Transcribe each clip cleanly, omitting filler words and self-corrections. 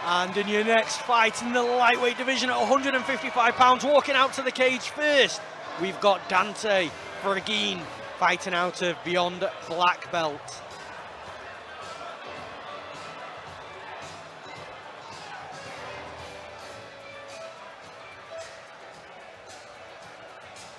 And in your next fight in the lightweight division at 155 pounds, walking out to the cage first, we've got Dante Fregene fighting out of Beyond Black Belt.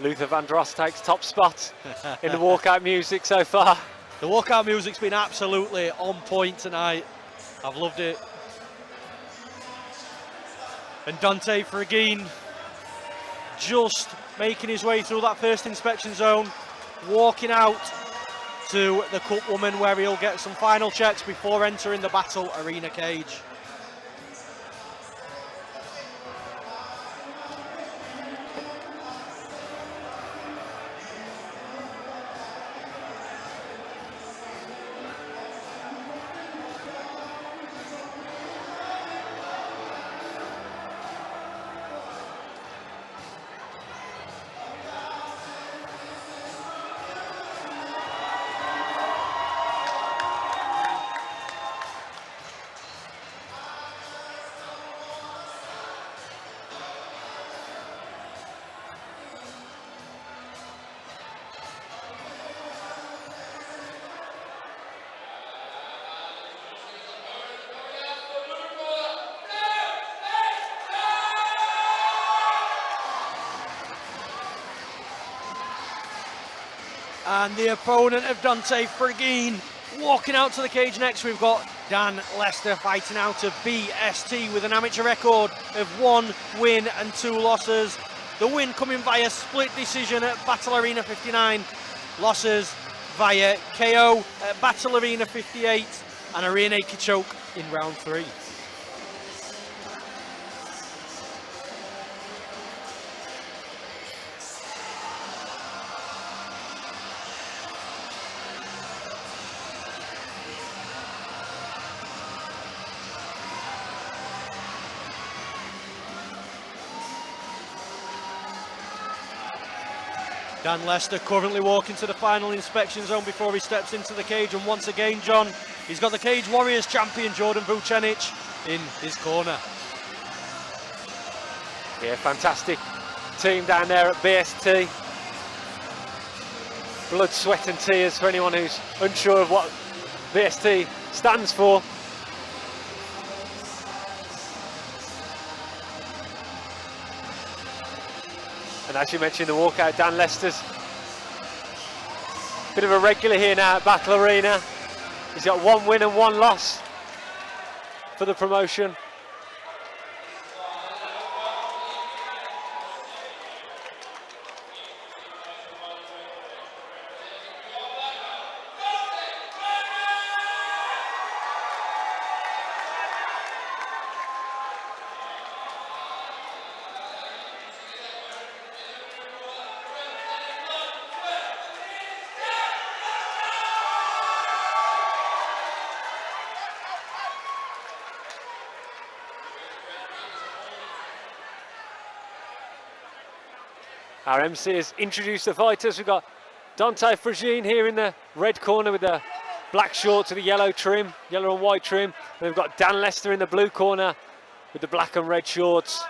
Luther Vandross takes top spot in the walkout music so far. The walkout music's been absolutely on point tonight. I've loved it. And Dante Fregene just making his way through that first inspection zone, walking out to the Cup Woman where he'll get some final checks before entering the Battle Arena cage. And the opponent of Dante Fregene walking out to the cage next, we've got Dan Lester fighting out of BST with an amateur record of 1 win and 2 losses. The win coming via split decision at Battle Arena 59, losses via KO at Battle Arena 58 and a rear naked choke in round 3. Dan Lester currently walking to the final inspection zone before he steps into the cage, and once again, John, he's got the Cage Warriors champion Jordan Vucenic in his corner. Yeah, fantastic team down there at BST. Blood, sweat and tears for anyone who's unsure of what BST stands for. And as you mentioned, the walkout, Dan Lester's bit of a regular here now at Battle Arena. He's got 1 win and 1 loss for the promotion. Our MC has introduced the fighters. We've got Dante Fregene here in the red corner with the black shorts with the yellow trim, yellow and white trim. And we've got Dan Lester in the blue corner with the black and red shorts.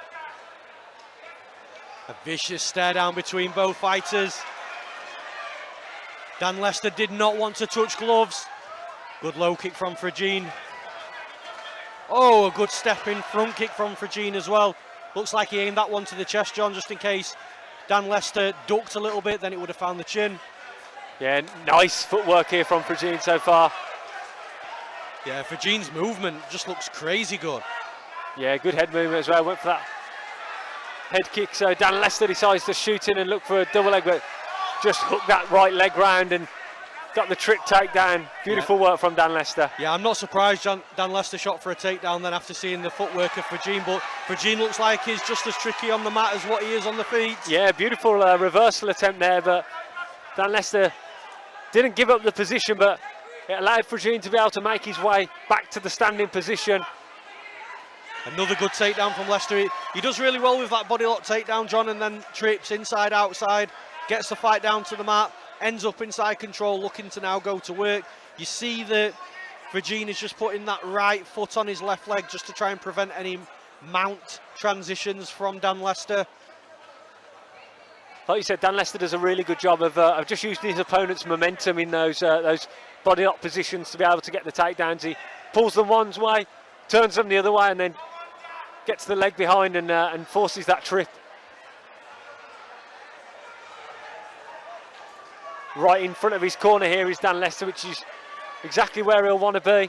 A vicious stare down between both fighters. Dan Lester did not want to touch gloves. Good low kick from Fregene. Oh, a good step in front kick from Fregene as well. Looks like he aimed that one to the chest, John, just in case Dan Lester ducked a little bit, then it would have found the chin. Yeah, nice footwork here from Fregene so far. Yeah, Fregene's movement just looks crazy good. Yeah, good head movement as well. Went for that head kick, so Dan Lester decides to shoot in and look for a double leg, but just hooked that right leg round and got the trick takedown. Beautiful work from Dan Lester. Yeah, I'm not surprised Dan Lester shot for a takedown then after seeing the footwork of Fregene, but Fregene looks like he's just as tricky on the mat as what he is on the feet. Yeah, beautiful reversal attempt there, but Dan Lester didn't give up the position, but it allowed Fregene to be able to make his way back to the standing position. Another good takedown from Lester. He does really well with that body lock takedown, John, and then trips inside, outside, gets the fight down to the mat, ends up inside control, looking to now go to work. You see that Fregene is just putting that right foot on his left leg just to try and prevent any mount transitions from Dan Lester. Like you said, Dan Lester does a really good job of just using his opponent's momentum in those body lock positions to be able to get the takedowns. He pulls them one way, turns them the other way, and then gets the leg behind and forces that trip. Right in front of his corner here is Dan Lester, which is exactly where he'll want to be.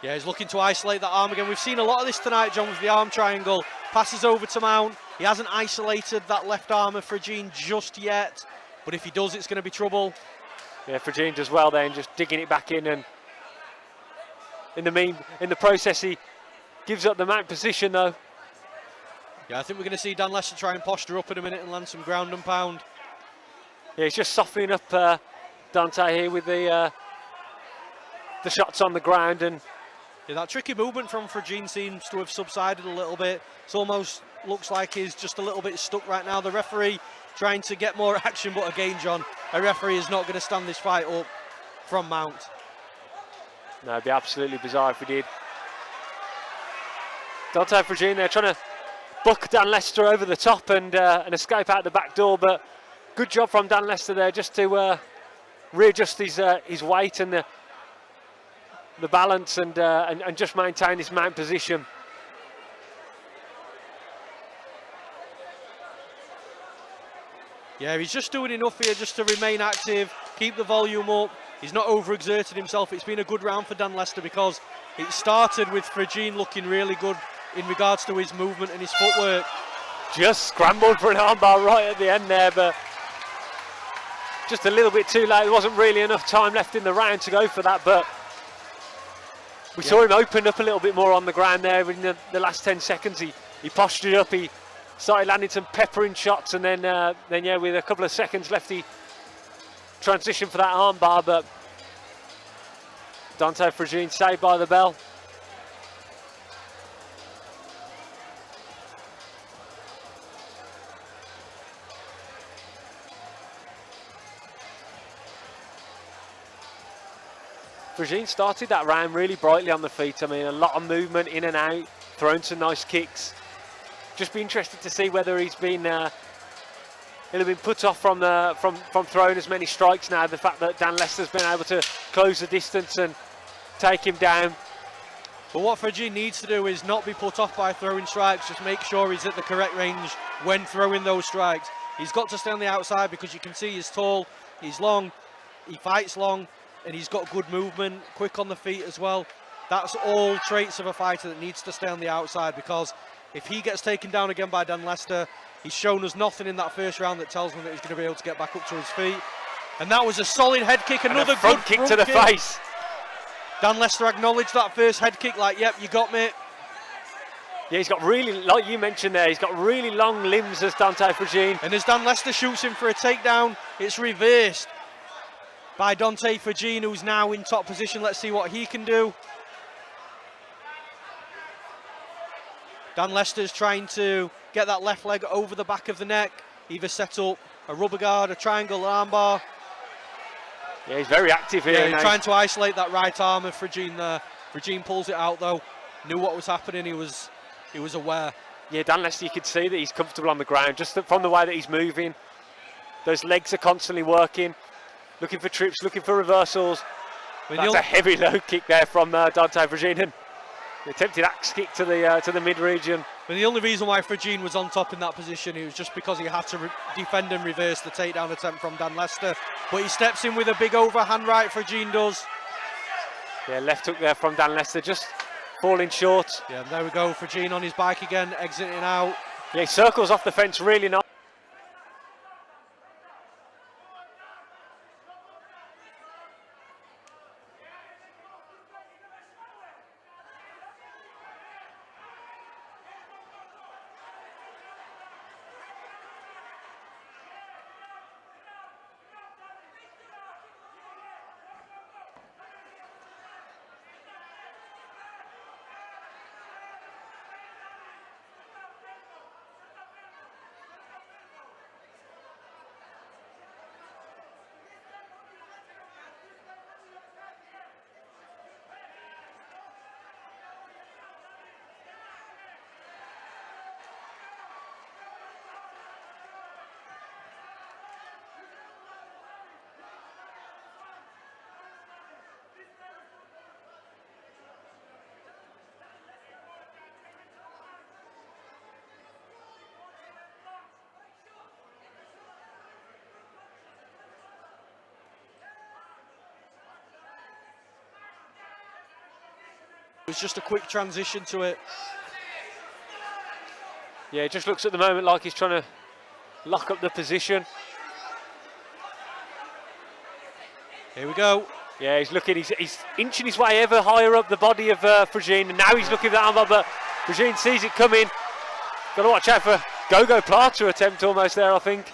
Yeah, he's looking to isolate that arm again. We've seen a lot of this tonight, John, with the arm triangle. Passes over to Mount. He hasn't isolated that left arm of Fregene just yet, but if he does, it's going to be trouble. Yeah, Fregene does well then, just digging it back in, and in the process he gives up the mount position though. Yeah, I think we're going to see Dan Lester try and posture up in a minute and land some ground and pound. Yeah, he's just softening up Dante here with the shots on the ground, and yeah, that tricky movement from Fregene seems to have subsided a little bit. It almost looks like he's just a little bit stuck right now. The referee trying to get more action, but again, John, a referee is not going to stand this fight up from Mount. No, it'd be absolutely bizarre if we did. Dante Fregene there trying to buck Dan Lester over the top and escape out the back door, but good job from Dan Lester there just to readjust his weight and the balance and just maintain this mount position. Yeah, he's just doing enough here just to remain active, keep the volume up. He's not overexerted himself. It's been a good round for Dan Lester because it started with Fregene looking really good in regards to his movement and his footwork. Just scrambled for an armbar right at the end there, but just a little bit too late. There wasn't really enough time left in the round to go for that, but we saw him open up a little bit more on the ground there in the last 10 seconds. He postured up, he started landing some peppering shots, and then yeah, with a couple of seconds left, he transitioned for that armbar, but Dante Fregene saved by the bell. Fregene started that round really brightly on the feet. I mean, a lot of movement in and out, thrown some nice kicks. Just be interested to see whether he'll have been put off from throwing as many strikes now. The fact that Dan Lester's been able to close the distance and take him down. But what Fregene needs to do is not be put off by throwing strikes. Just make sure he's at the correct range when throwing those strikes. He's got to stay on the outside because you can see he's tall, he's long, he fights long, and he's got good movement, quick on the feet as well. That's all traits of a fighter that needs to stay on the outside, because if he gets taken down again by Dan Lester, he's shown us nothing in that first round that tells him that he's going to be able to get back up to his feet. And that was a solid head kick, another and a front good kick to the face. Dan Lester acknowledged that first head kick like, yep, you got me. Yeah, he's got really, like you mentioned there, he's got really long limbs as Dante Fregene. And as Dan Lester shoots him for a takedown, it's reversed by Dante Fregene, who's now in top position. Let's see what he can do. Dan Lester's trying to get that left leg over the back of the neck, either set up a rubber guard, a triangle, armbar. Yeah, he's very active here. Yeah, he's trying to isolate that right arm of Fregene there. Fregene pulls it out though, knew what was happening, he was aware. Yeah, Dan Lester, you could see that he's comfortable on the ground, just from the way that he's moving. Those legs are constantly working, looking for trips, looking for reversals. That's a heavy low kick there from Dante Fregene, and the attempted axe kick to the mid-region. But the only reason why Fregene was on top in that position, it was just because he had to defend and reverse the takedown attempt from Dan Lester. But he steps in with a big overhand right, Fregene does. Yeah, left hook there from Dan Lester, just falling short. Yeah, there we go, Fregene on his bike again, exiting out. Yeah, he circles off the fence really nice. was just a quick transition to it. Yeah, it just looks at the moment like he's trying to lock up the position. Here we go. Yeah, he's looking, he's inching his way ever higher up the body of Fregene, and now he's looking for that armbar, but Fregene sees it coming. Got to watch out for Go-Go Plata attempt almost there, I think.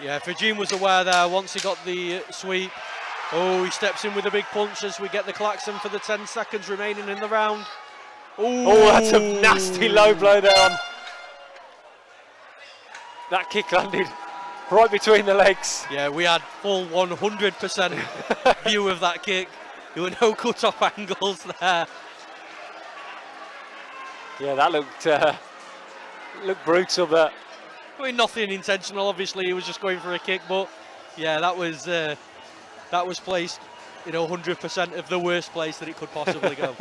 Yeah, Fregene was aware there once he got the sweep. Oh, he steps in with a big punch as we get the klaxon for the 10 seconds remaining in the round. Ooh. Oh, that's a nasty low blow there on. That kick landed right between the legs. Yeah, we had full 100% view of that kick. There were no cut-off angles there. Yeah, that looked brutal, but I mean, nothing intentional. Obviously, he was just going for a kick, but yeah, that was placed, 100% of the worst place that it could possibly go.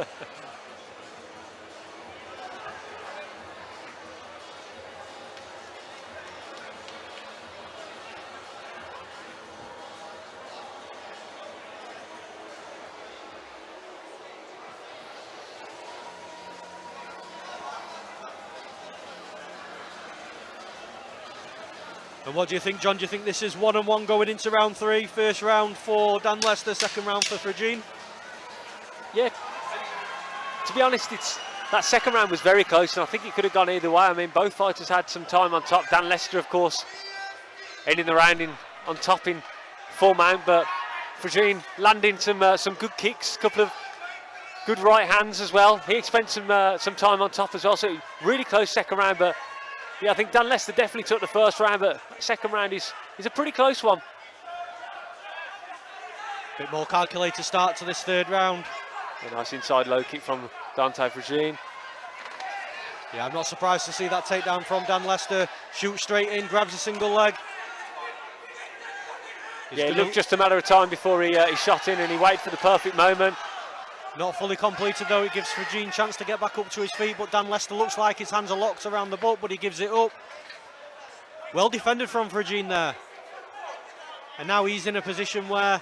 And what do you think, John? Do you think this is 1-1 going into round 3? First round for Dan Lester, second round for Fregene? yeah, to be honest, that second round was very close, and I think it could have gone either way. I mean, both fighters had some time on top. Dan Lester, of course, ending the round on top in full mount, but Fregene landing some good kicks, a couple of good right hands as well. He spent some time on top as well, so really close second round, but yeah, I think Dan Lester definitely took the first round, but second round is a pretty close one. Bit more calculated start to this third round. A nice inside low kick from Dante Fregene. Yeah, I'm not surprised to see that takedown from Dan Lester. Shoots straight in, grabs a single leg. Yeah, it looked just a matter of time before he shot in, and he waited for the perfect moment. Not fully completed though. It gives Fregene a chance to get back up to his feet, but Dan Lester looks like his hands are locked around the butt, but he gives it up. Well defended from Fregene there. And now he's in a position where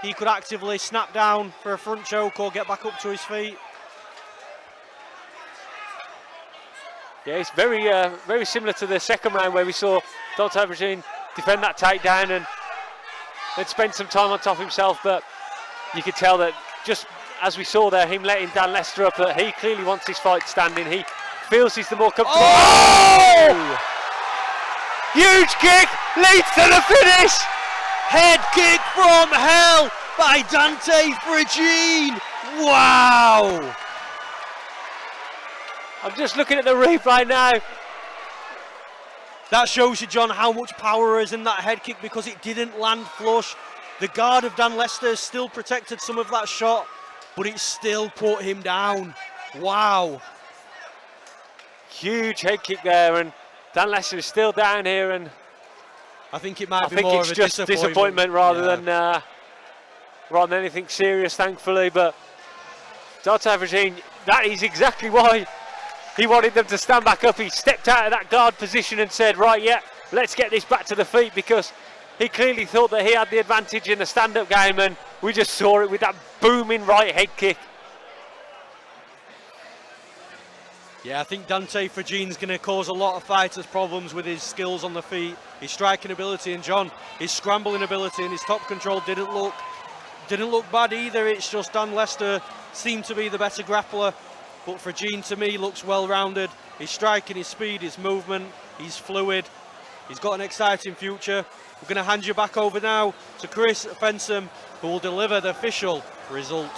he could actively snap down for a front choke or get back up to his feet. Yeah, it's very similar to the second round where we saw Dante Fregene defend that takedown and then spend some time on top himself, but you could tell that just as we saw there, him letting Dan Lester up, that he clearly wants his fight standing. He feels he's the more comfortable. Oh! Huge kick leads to the finish. Head kick from hell by Dante Fregene. Wow! I'm just looking at the replay now. That shows you, John, how much power is in that head kick because it didn't land flush. The guard of Dan Lester still protected some of that shot, but it still put him down. Wow. Huge head kick there, and Dan Lester is still down here, and I think it might be more of a disappointment rather than anything serious, thankfully. But Dante Fregene, that is exactly why he wanted them to stand back up. He stepped out of that guard position and said, right, yeah, let's get this back to the feet, because he clearly thought that he had the advantage in the stand-up game, and we just saw it with that booming right head kick. Yeah, I think Dante Fregene's going to cause a lot of fighters problems with his skills on the feet, his striking ability, and John, his scrambling ability and his top control didn't look bad either. It's just Dan Lester seemed to be the better grappler, but Fregene to me looks well-rounded. His striking, his speed, his movement, he's fluid. He's got an exciting future. We're going to hand you back over now to Chris Fensom, who will deliver the official result.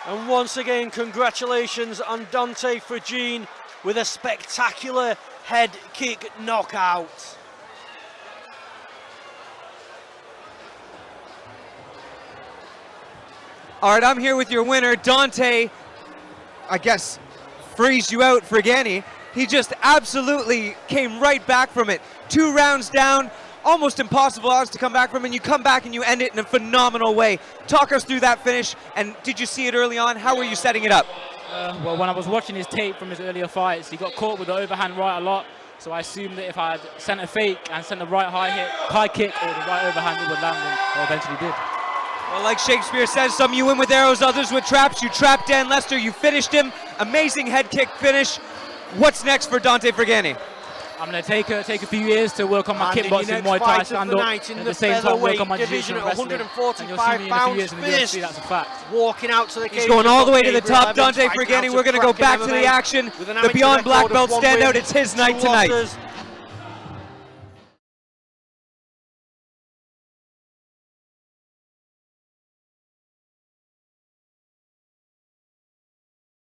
And once again, congratulations on Dante Fregene with a spectacular head kick knockout. All right, I'm here with your winner, Dante. I guess freeze you out, Fregene. He just absolutely came right back from it. 2 rounds down, almost impossible odds to come back from, and you come back and you end it in a phenomenal way. Talk us through that finish, and did you see it early on? How were you setting it up? Well, when I was watching his tape from his earlier fights, he got caught with the overhand right a lot, so I assumed that if I had sent a fake and sent the right high kick or the right overhand, it would land, and it eventually did. Well, like Shakespeare says, some you win with arrows, others with traps. You trapped Dan Lester, you finished him. Amazing head kick finish. What's next for Dante Fregene? I'm going to take a few years to work on my kickboxing, Muay Thai, stand up, and at the same time work on my jiu-jitsu and wrestling. And you'll see me in a few years in the UFC, that's a fact. Walking out to the cage. He's going all the way to the top, Dante Fregene. We're going to go back to the action. The Beyond Black Belt standout, it's his night tonight.